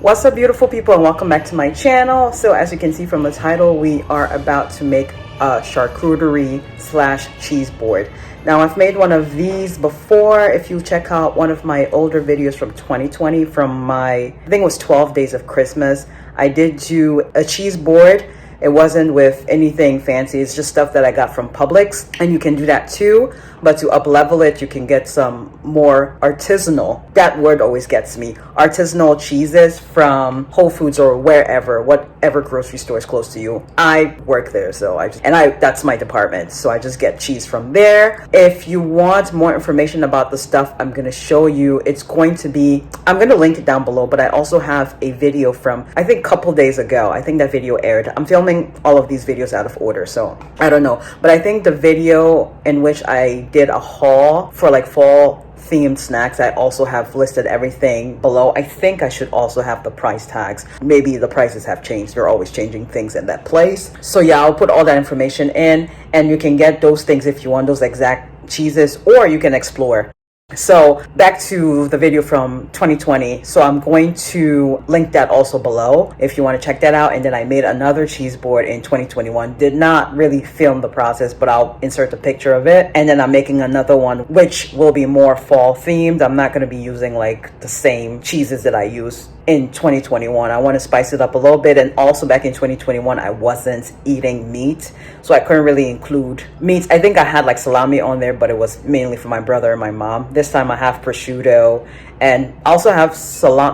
What's up, beautiful people, and welcome back to my channel. So as you can see from the title, we are about to make a charcuterie slash cheese board. Now, I've made one of these before. If you check out one of my older videos from 2020 from my, I think it was 12 days of Christmas, I did do a cheese board. It wasn't with anything fancy. It's just stuff that I got from Publix, and you can do that too. But to up level it, you can get some more artisanal. That word always gets me. Artisanal cheeses from Whole Foods or wherever, whatever grocery store is close to you. I work there, so that's my department. So I just get cheese from there. If you want more information about the stuff I'm gonna show you, it's going to be, I'm gonna link it down below, but I also have a video from, I think a couple days ago. I think that video aired. I'm filming all of these videos out of order, so I don't know. But I think the video in which I did a haul for like fall themed snacks, I also have listed everything below. I think I should also have the price tags. Maybe the prices have changed. They're always changing things in that place. So yeah, I'll put all that information in, and you can get those things if you want those exact cheeses, or you can explore. So back to the video from 2020. So I'm going to link that also below if you want to check that out. And then I made another cheese board in 2021. Did not really film the process, but I'll insert a picture of it. And then I'm making another one which will be more fall themed. I'm not going to be using like the same cheeses that I used in 2021. I want to spice it up a little bit. And also back in 2021, I wasn't eating meat, so I couldn't really include meats. I think I had like salami on there, but it was mainly for my brother and my mom. This time I have prosciutto, and also have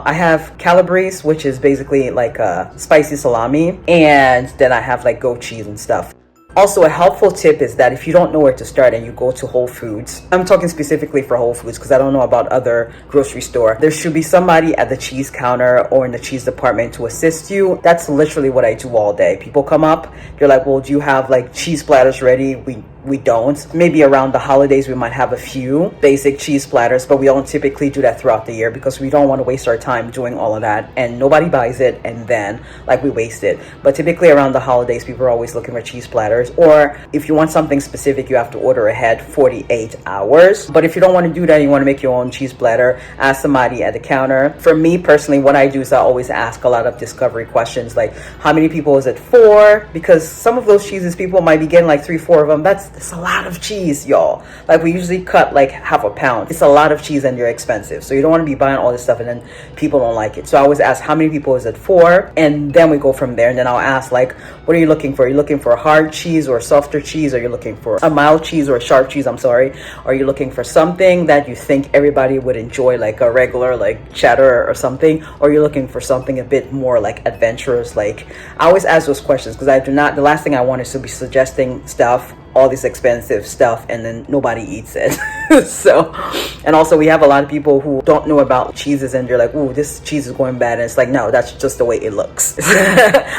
I have Calabrese, which is basically like a spicy salami, and then I have like goat cheese and stuff. Also, a helpful tip is that if you don't know where to start and you go to Whole Foods, I'm talking specifically for Whole Foods because I don't know about other grocery store, there should be somebody at the cheese counter or in the cheese department to assist you. That's literally what I do all day. People come up, they're like, well, do you have like cheese platters ready? We don't. Maybe around the holidays we might have a few basic cheese platters, but we don't typically do that throughout the year because we don't want to waste our time doing all of that and nobody buys it, and then like we waste it. But typically around the holidays people are always looking for cheese platters, or if you want something specific you have to order ahead 48 hours. But if you don't want to do that, you want to make your own cheese platter, ask somebody at the counter. For me personally, what I do is I always ask a lot of discovery questions, like how many people is it for? Because some of those cheeses people might be getting like 3-4 of them. It's a lot of cheese, y'all. Like we usually cut like half a pound. It's a lot of cheese and they're expensive. So you don't want to be buying all this stuff and then people don't like it. So I always ask how many people is it for? And then we go from there. And then I'll ask like, what are you looking for? Are you looking for a hard cheese or a softer cheese? Are you looking for a mild cheese or a sharp cheese? I'm sorry. Are you looking for something that you think everybody would enjoy, like a regular like cheddar or something? Or are you looking for something a bit more like adventurous? Like I always ask those questions because the last thing I want is to be suggesting stuff, all this expensive stuff, and then nobody eats it. So, and also we have a lot of people who don't know about cheeses and they're like, ooh, this cheese is going bad, and it's like, no, that's just the way it looks.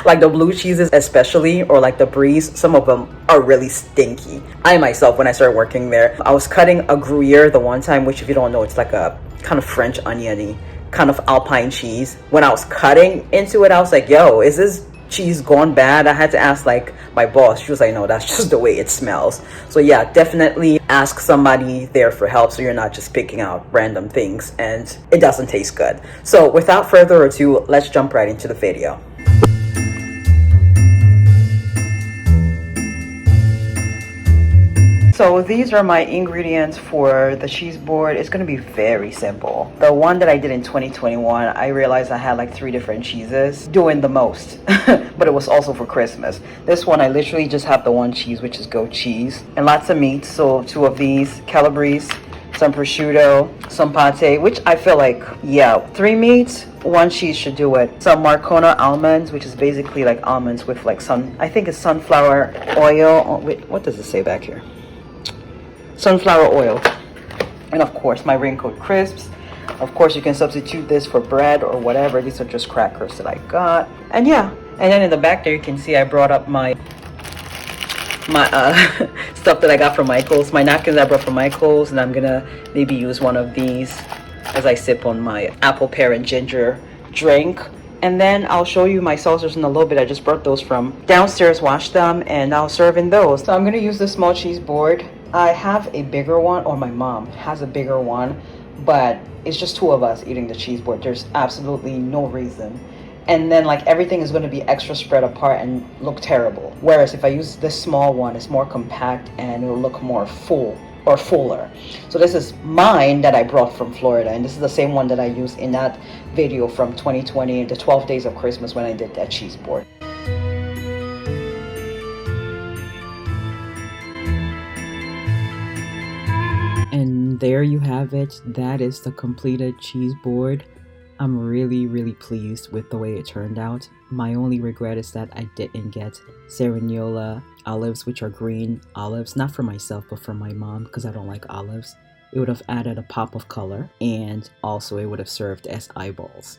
Like the blue cheeses especially, or like the Bries, some of them are really stinky. I myself, when I started working there, I was cutting a Gruyere the one time, which if you don't know, it's like a kind of French oniony kind of Alpine cheese. When I was cutting into it, I was like, yo, is this cheese gone bad? I had to ask like my boss. She was like, no, that's just the way it smells. So yeah, definitely ask somebody there for help so you're not just picking out random things and it doesn't taste good. So without further ado, let's jump right into the video. So these are my ingredients for the cheese board. It's going to be very simple. The one that I did in 2021, I realized I had like 3 different cheeses doing the most, but it was also for Christmas. This one, I literally just have the one cheese, which is goat cheese, and lots of meat. So 2 of these, Calabrese, some prosciutto, some pate, which I feel like, yeah, 3 meats, 1 cheese should do it. Some Marcona almonds, which is basically like almonds with like I think it's sunflower oil. Oh, wait, what does it say back here? Sunflower oil. And of course my raincoat crisps. Of course you can substitute this for bread or whatever. These are just crackers that I got. And yeah, and then in the back there you can see I brought up my stuff that I got from Michael's, my napkins I brought from Michael's, and I'm gonna maybe use one of these as I sip on my apple, pear, and ginger drink. And then I'll show you my saucers in a little bit. I just brought those from downstairs, washed them, and I'll serve in those. So I'm gonna use this small cheese board. I have a bigger one, or my mom has a bigger one, but it's just two of us eating the cheese board. There's absolutely no reason. And then like everything is going to be extra spread apart and look terrible. Whereas if I use this small one, it's more compact and it'll look more full or fuller. So this is mine that I brought from Florida, and this is the same one that I used in that video from 2020, the 12 days of Christmas, when I did that cheese board. And there you have it. That is the completed cheese board. I'm really pleased with the way it turned out. My only regret is that I didn't get Cerignola olives, which are green olives, not for myself but for my mom, because I don't like olives. It would have added a pop of color, and also it would have served as eyeballs.